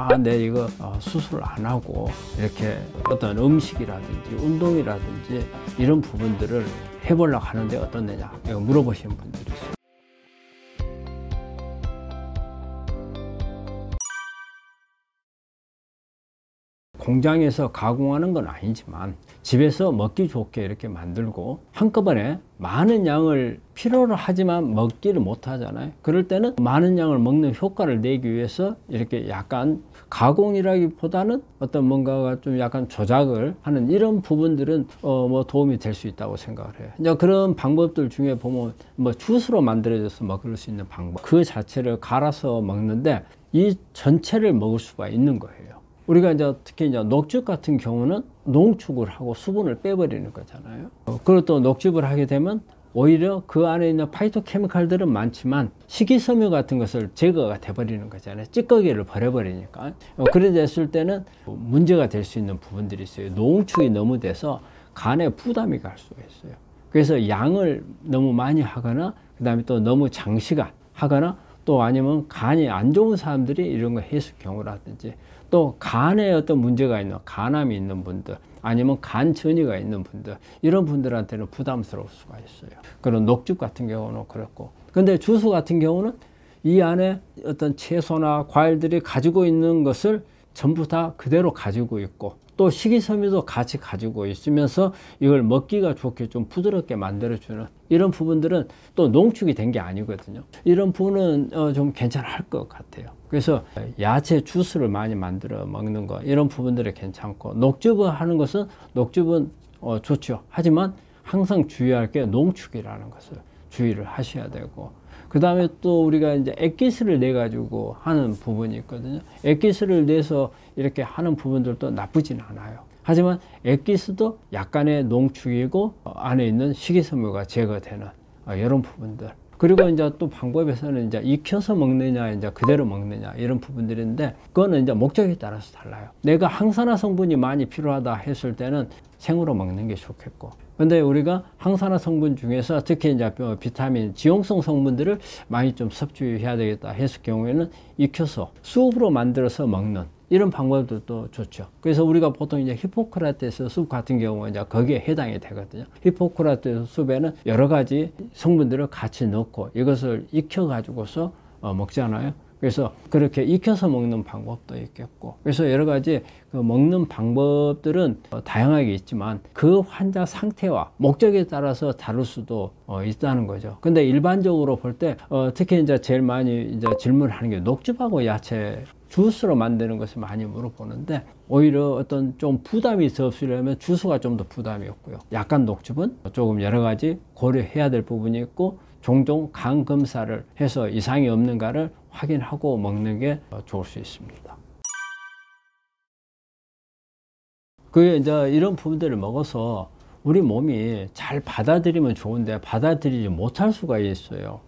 내 이거 수술 안 하고 이렇게 어떤 음식이라든지 운동이라든지 이런 부분들을 해보려고 하는데 어떻느냐 물어보시는 분들이 있어요. 공장에서 가공하는 건 아니지만 집에서 먹기 좋게 이렇게 만들고 한꺼번에 많은 양을 필요로 하지만 먹지를 못하잖아요. 그럴 때는 많은 양을 먹는 효과를 내기 위해서 이렇게 약간 가공이라기보다는 어떤 뭔가가 좀 약간 조작을 하는 이런 부분들은 뭐 도움이 될 수 있다고 생각을 해요. 이제 그런 방법들 중에 보면 뭐 주스로 만들어져서 먹을 수 있는 방법, 그 자체를 갈아서 먹는데 이 전체를 먹을 수가 있는 거예요. 우리가 이제 특히 이제 녹즙 같은 경우는 농축을 하고 수분을 빼버리는 거잖아요. 그리고 또 녹즙을 하게 되면 오히려 그 안에 있는 파이토케미칼들은 많지만 식이섬유 같은 것을 제거가 돼버리는 거잖아요. 찌꺼기를 버려버리니까. 그래 됐을 때는 문제가 될 수 있는 부분들이 있어요. 농축이 너무 돼서 간에 부담이 갈 수가 있어요. 그래서 양을 너무 많이 하거나 그 다음에 또 너무 장시간 하거나 또 아니면 간이 안 좋은 사람들이 이런 거 했을 경우라든지 또 간에 어떤 문제가 있는 간암이 있는 분들 아니면 간 전이가 있는 분들 이런 분들한테는 부담스러울 수가 있어요. 그런 녹즙 같은 경우는 그렇고 근데 주스 같은 경우는 이 안에 어떤 채소나 과일들이 가지고 있는 것을 전부 다 그대로 가지고 있고 또 식이섬유도 같이 가지고 있으면서 이걸 먹기가 좋게 좀 부드럽게 만들어주는 이런 부분들은 또 농축이 된 게 아니거든요. 이런 부분은 좀 괜찮을 것 같아요. 그래서 야채 주스를 많이 만들어 먹는 거 이런 부분들이 괜찮고 녹즙을 하는 것은 녹즙은 좋죠. 하지만 항상 주의할 게 농축이라는 것을 주의를 하셔야 되고 그 다음에 또 우리가 이제 액기스를 내 가지고 하는 부분이 있거든요. 액기스를 내서 이렇게 하는 부분들도 나쁘진 않아요. 하지만 액기스도 약간의 농축이고 안에 있는 식이섬유가 제거되는 이런 부분들. 그리고 이제 또 방법에서는 이제 익혀서 먹느냐, 이제 그대로 먹느냐, 이런 부분들인데, 그거는 이제 목적에 따라서 달라요. 내가 항산화 성분이 많이 필요하다 했을 때는 생으로 먹는 게 좋겠고, 근데 우리가 항산화 성분 중에서 특히 이제 비타민, 지용성 성분들을 많이 좀 섭취해야 되겠다 했을 경우에는 익혀서 수업으로 만들어서 먹는 이런 방법들도 좋죠. 그래서 우리가 보통 이제 히포크라테스 숲 같은 경우는 이제 거기에 해당이 되거든요. 히포크라테스 숲에는 여러 가지 성분들을 같이 넣고 이것을 익혀 가지고서 먹잖아요. 그래서 그렇게 익혀서 먹는 방법도 있겠고, 그래서 여러 가지 그 먹는 방법들은 다양하게 있지만 그 환자 상태와 목적에 따라서 다를 수도 있다는 거죠. 근데 일반적으로 볼 때 특히 이제 제일 많이 이제 질문하는 게 녹즙하고 야채 주스로 만드는 것을 많이 물어보는데, 오히려 어떤 좀 부담이 없으려면 주스가 좀 더 부담이 없고요. 약간 녹즙은 조금 여러 가지 고려해야 될 부분이 있고, 종종 간 검사를 해서 이상이 없는가를 확인하고 먹는 게 좋을 수 있습니다. 그게 이제 이런 부분들을 먹어서 우리 몸이 잘 받아들이면 좋은데 받아들이지 못할 수가 있어요.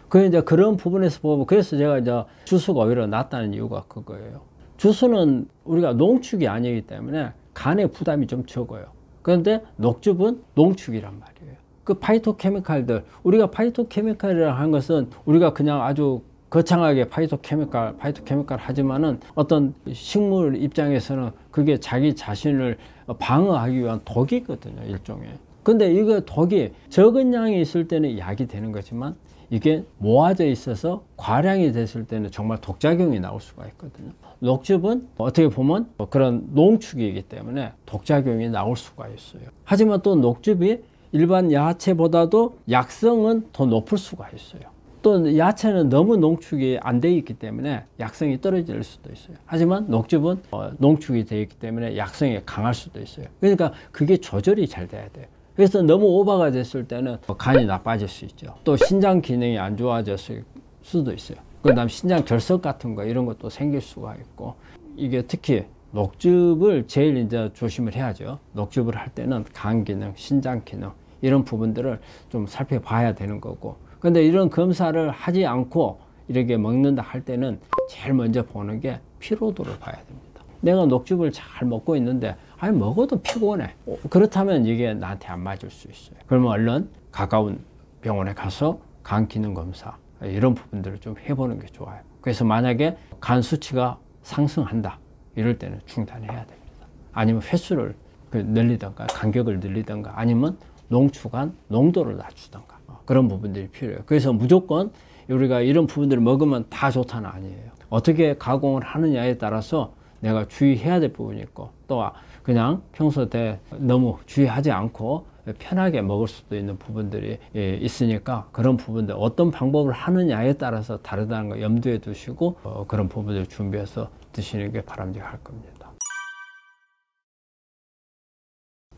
그 이제 그런 부분에서 보면, 그래서 제가 이제 주스가 오히려 낫다는 이유가 그거예요. 주스는 우리가 농축이 아니기 때문에 간의 부담이 좀 적어요. 그런데 녹즙은 농축이란 말이에요. 그 파이토케미칼들, 우리가 파이토케미칼이라고 하는 것은 우리가 그냥 아주 거창하게 파이토케미칼 하지만은 어떤 식물 입장에서는 그게 자기 자신을 방어하기 위한 독이거든요, 일종의. 근데 이거 독이 적은 양이 있을 때는 약이 되는 거지만 이게 모아져 있어서 과량이 됐을 때는 정말 독작용이 나올 수가 있거든요. 녹즙은 어떻게 보면 그런 농축이기 때문에 독작용이 나올 수가 있어요. 하지만 또 녹즙이 일반 야채보다도 약성은 더 높을 수가 있어요. 또 야채는 너무 농축이 안 돼 있기 때문에 약성이 떨어질 수도 있어요. 하지만 녹즙은 농축이 되어 있기 때문에 약성이 강할 수도 있어요. 그러니까 그게 조절이 잘 돼야 돼요. 그래서 너무 오버가 됐을 때는 간이 나빠질 수 있죠. 또 신장 기능이 안 좋아졌을 수도 있어요. 그 다음 신장 결석 같은 거 이런 것도 생길 수가 있고, 이게 특히 녹즙을 제일 이제 조심을 해야죠. 녹즙을 할 때는 간 기능, 신장 기능 이런 부분들을 좀 살펴봐야 되는 거고, 근데 이런 검사를 하지 않고 이렇게 먹는다 할 때는 제일 먼저 보는 게 피로도를 봐야 됩니다. 내가 녹즙을 잘 먹고 있는데 아니 먹어도 피곤해. 그렇다면 이게 나한테 안 맞을 수 있어요. 그러면 얼른 가까운 병원에 가서 간 기능 검사 이런 부분들을 좀 해보는 게 좋아요. 그래서 만약에 간 수치가 상승한다. 이럴 때는 중단해야 됩니다. 아니면 횟수를 늘리던가 간격을 늘리던가 아니면 농축한 농도를 낮추던가 그런 부분들이 필요해요. 그래서 무조건 우리가 이런 부분들을 먹으면 다 좋다는 아니에요. 어떻게 가공을 하느냐에 따라서 내가 주의해야 될 부분이 있고 또 그냥 평소 때 너무 주의하지 않고 편하게 먹을 수도 있는 부분들이 있으니까 그런 부분들 어떤 방법을 하느냐에 따라서 다르다는 거 염두에 두시고 그런 부분들을 준비해서 드시는 게 바람직할 겁니다.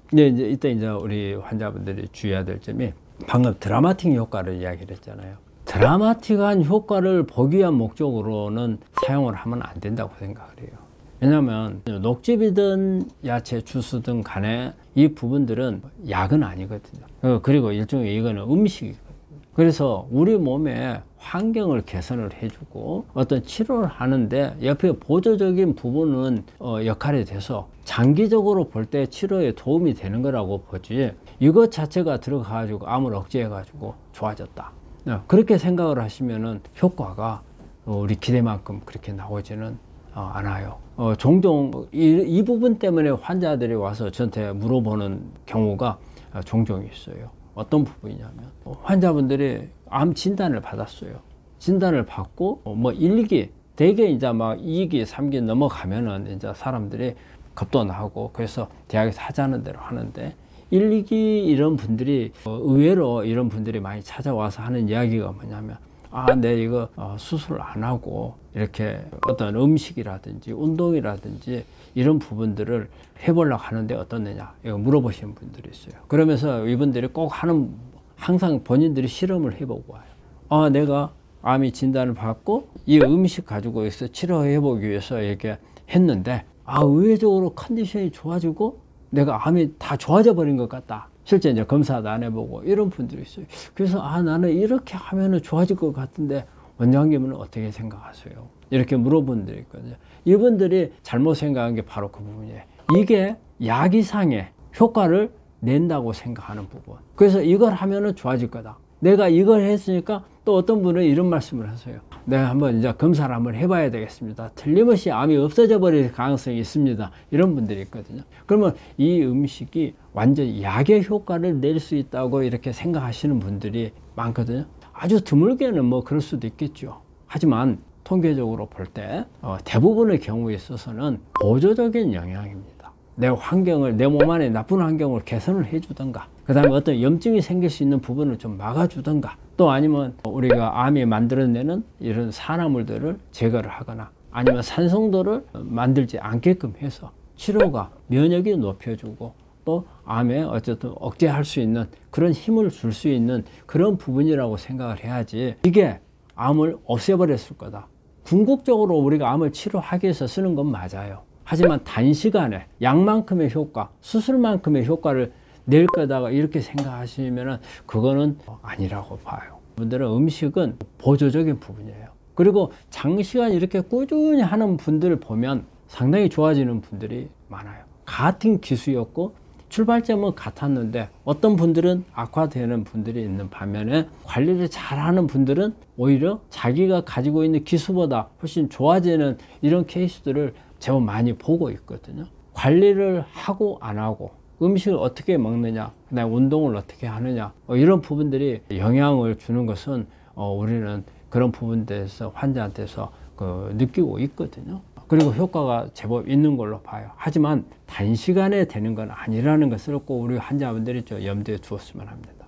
근데 이때 우리 환자분들이 주의해야 될 점이 방금 드라마틱 효과를 이야기를 했잖아요. 드라마틱한 효과를 보기 위한 목적으로는 사용을 하면 안 된다고 생각을 해요. 왜냐하면 녹즙이든 야채 주스든 간에 이 부분들은 약은 아니거든요. 그리고 일종의 이거는 음식이거든요. 그래서 우리 몸의 환경을 개선을 해주고 어떤 치료를 하는데 옆에 보조적인 부분은 역할이 돼서 장기적으로 볼 때 치료에 도움이 되는 거라고 보지 이것 자체가 들어가가지고 암을 억제해가지고 좋아졌다. 그렇게 생각을 하시면은 효과가 우리 기대만큼 그렇게 나오지는 않아요. 종종 이 부분 때문에 환자들이 와서 저한테 물어보는 경우가 종종 있어요. 어떤 부분이냐면 환자분들이 암 진단을 받았어요. 진단을 받고 뭐 1, 2기 대개 이제 막 2기, 3기 넘어가면은 이제 사람들이 겁도 나고 그래서 대학에서 하자는 대로 하는데 1, 2기 이런 분들이 의외로 이런 분들이 많이 찾아와서 하는 이야기가 뭐냐면 내 이거 수술 안 하고 이렇게 어떤 음식이라든지 운동이라든지 이런 부분들을 해보려고 하는데 어떻느냐 이거 물어보시는 분들이 있어요. 그러면서 이분들이 꼭 항상 본인들이 실험을 해보고 와요. 내가 암이 진단을 받고 이 음식 가지고 여기서 치료해보기 위해서 이렇게 했는데 의외적으로 컨디션이 좋아지고 내가 암이 다 좋아져 버린 것 같다. 실제 이제 검사도 안 해보고 이런 분들이 있어요. 그래서 나는 이렇게 하면은 좋아질 것 같은데 원장님은 어떻게 생각하세요? 이렇게 물어본 분들이 있거든요. 이분들이 잘못 생각한 게 바로 그 부분이에요. 이게 약 이상의 효과를 낸다고 생각하는 부분. 그래서 이걸 하면은 좋아질 거다. 내가 이걸 했으니까 또 어떤 분은 이런 말씀을 하세요. 내가 한번 이제 검사를 한번 해봐야 되겠습니다. 틀림없이 암이 없어져 버릴 가능성이 있습니다. 이런 분들이 있거든요. 그러면 이 음식이 완전 약의 효과를 낼 수 있다고 이렇게 생각하시는 분들이 많거든요. 아주 드물게는 뭐 그럴 수도 있겠죠. 하지만 통계적으로 볼 때 대부분의 경우에 있어서는 보조적인 영향입니다. 내 환경을, 내 몸 안에 나쁜 환경을 개선을 해주던가, 그 다음에 어떤 염증이 생길 수 있는 부분을 좀 막아주던가, 또 아니면 우리가 암이 만들어내는 이런 산화물들을 제거를 하거나, 아니면 산성도를 만들지 않게끔 해서 치료가 면역이 높여주고, 또 암에 어쨌든 억제할 수 있는 그런 힘을 줄 수 있는 그런 부분이라고 생각을 해야지, 이게 암을 없애버렸을 거다. 궁극적으로 우리가 암을 치료하기 위해서 쓰는 건 맞아요. 하지만 단시간에 약만큼의 효과, 수술만큼의 효과를 낼 거다가 이렇게 생각하시면 그거는 아니라고 봐요. 분들은 음식은 보조적인 부분이에요. 그리고 장시간 이렇게 꾸준히 하는 분들을 보면 상당히 좋아지는 분들이 많아요. 같은 기수였고 출발점은 같았는데 어떤 분들은 악화되는 분들이 있는 반면에 관리를 잘하는 분들은 오히려 자기가 가지고 있는 기수보다 훨씬 좋아지는 이런 케이스들을 제법 많이 보고 있거든요. 관리를 하고 안 하고, 음식을 어떻게 먹느냐, 그다음에 운동을 어떻게 하느냐, 이런 부분들이 영향을 주는 것은 우리는 그런 부분에서 환자한테서 느끼고 있거든요. 그리고 효과가 제법 있는 걸로 봐요. 하지만 단시간에 되는 건 아니라는 것을 꼭 우리 환자분들이 염두에 두었으면 합니다.